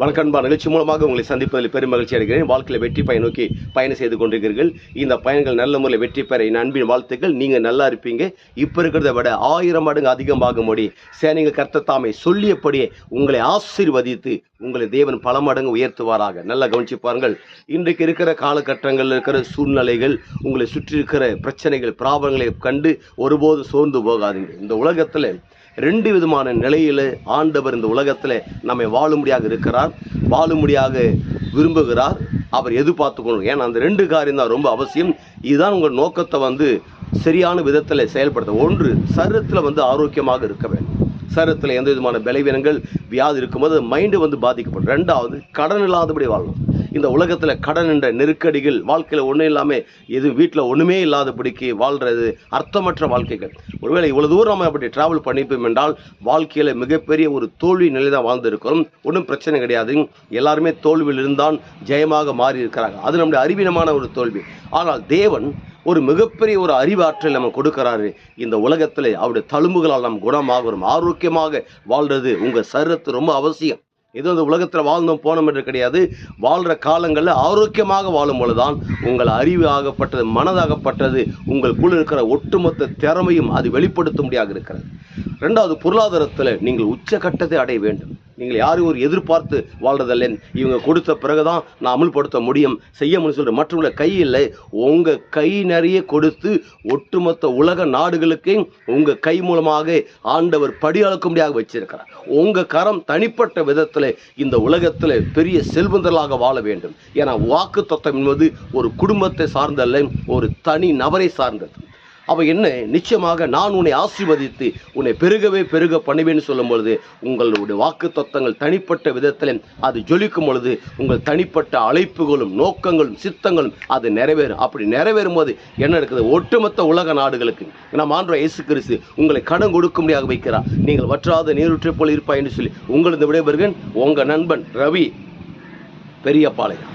வணக்கம் அன்பா. நிகழ்ச்சி மூலமாக உங்களை சந்திப்பதில் பெரும் மகிழ்ச்சி அடைகிறேன். வாழ்க்கையில் வெற்றி பயன் நோக்கி பயணம் செய்து கொண்டிருக்கிறீர்கள். இந்த பயணங்கள் நல்ல முறையில் வெற்றி பெற என் அன்பின் வாழ்த்துக்கள். நீங்கள் நல்லா இருப்பீங்க. இப்போ இருக்கிறத விட 1000 மடங்கு அதிகமாகும்படி சேனைகள் கர்த்தர் தாமே சொல்லியபடியே உங்களை ஆசீர்வதித்து உங்களை தேவன் பல மடங்கு உயர்த்துவாராக. நல்லா கவனிச்சு பாருங்கள். இன்றைக்கு இருக்கிற காலகட்டங்களில் இருக்கிற சூழ்நிலைகள், உங்களை சுற்றி இருக்கிற பிரச்சனைகள், பிராபங்களை கண்டு ஒருபோதும் சோர்ந்து போகாதீங்க. இந்த உலகத்தில் 2 விதமான நிலையில் ஆண்டவர் இந்த உலகத்தில் நம்மை வாழும்படியாக இருக்கிறார், வாழும்படியாக விரும்புகிறார், அவர் எதிர்பார்த்துக்கணும். ஏன்னா அந்த 2 காரியம் தான் ரொம்ப அவசியம். இதுதான் உங்கள் நோக்கத்தை சரியான விதத்தில் செயல்படுத்த. ஒன்று, சரீரத்தில் ஆரோக்கியமாக இருக்க வேண்டும். சரீரத்தில் எந்த விதமான பலவீனங்கள், வியாதி இருக்கும்போது மைண்டு பாதிக்கப்படும். 2வது, கடன் இல்லாதபடி வாழணும். இந்த உலகத்தில் கடன் என்ற நெருக்கடிகள், வாழ்க்கையில் ஒன்றும் இல்லாமல் எது வீட்டில் ஒன்றுமே இல்லாதபடிக்கு வாழ்கிறது அர்த்தமற்ற வாழ்க்கைகள். ஒருவேளை இவ்வளோ தூரம் நம்ம அப்படி ட்ராவல் பண்ணிப்போம் என்றால் வாழ்க்கையில் மிகப்பெரிய ஒரு தோல்வி நிலை தான் வாழ்ந்துருக்கிறோம். ஒன்றும் பிரச்சனை கிடையாது. எல்லாருமே தோல்வியில் இருந்தால் ஜெயமாக மாறி இருக்கிறாங்க. அது நம்முடைய அறிவீனமான ஒரு தோல்வி. ஆனால் தேவன் ஒரு மிகப்பெரிய ஒரு அறிவாற்றல் நம்ம கொடுக்குறாரு. இந்த உலகத்தில் அவருடைய தழும்புகளால் நம்ம குணமாகிறோம். ஆரோக்கியமாக வாழ்கிறது உங்கள் சரீரத்து ரொம்ப அவசியம். ஏதோ இந்த உலகத்தில் வாழ்ந்தோம் போனோம் என்று கிடையாது. வாழ்கிற காலங்களில் ஆரோக்கியமாக வாழும் பொழுதுதான் உங்கள் அறிவு ஆகப்பட்டது, மனதாகப்பட்டது, உங்களுக்குள்ள இருக்கிற ஒட்டுமொத்த திறமையும் அது வெளிப்படுத்த முடியாக இருக்கிறது. 2வது, பொருளாதாரத்தில் நீங்கள் உச்சகட்டத்தை அடைய வேண்டும். நீங்கள் யாரும் ஒரு எதிர்பார்த்து வாழ்றதில்லை. இவங்க கொடுத்த பிறகுதான் நான் அமுல்படுத்த முடியும், செய்ய முடியும் சொல்கிற மற்றவங்கள கையில் உங்கள் கை நிறைய கொடுத்து ஒட்டுமொத்த உலக நாடுகளுக்கு உங்கள் கை மூலமாக ஆண்டவர் படி அளக்கும்படியாக வச்சிருக்கிறார். உங்கள் கரம் தனிப்பட்ட விதத்தில் இந்த உலகத்தில் பெரிய செல்வந்தர்களாக வாழ வேண்டும். ஏன்னா வாக்கு தத்தம் என்பது ஒரு குடும்பத்தை சார்ந்தல்ல, ஒரு தனி நபரை சார்ந்தது. அவள் என்ன, நிச்சயமாக நான் உன்னை ஆசீர்வதித்து உன்னை பெருகவே பெருக பண்ணுவேன்னு சொல்லும் பொழுது உங்களுடைய வாக்கு தத்தங்கள் தனிப்பட்ட விதத்தில் அது ஜொலிக்கும் பொழுது உங்கள் தனிப்பட்ட அழைப்புகளும் நோக்கங்களும் சித்தங்களும் அது நிறைவேறும். அப்படி நிறைவேறும் போது என்ன இருக்குது, ஒட்டுமொத்த உலக நாடுகளுக்கு நம்ம ஆண்டவர் இயேசு கிறிஸ்து உங்களை கடன் கொடுக்கும்படியாக வைக்கிறார். நீங்கள் வற்றாத நீரூற்றை போல் இருப்பாய் என்று சொல்லி உங்களது விடைபெறுகிறேன். உங்கள் நண்பன் ரவி, பெரியபாளையம்.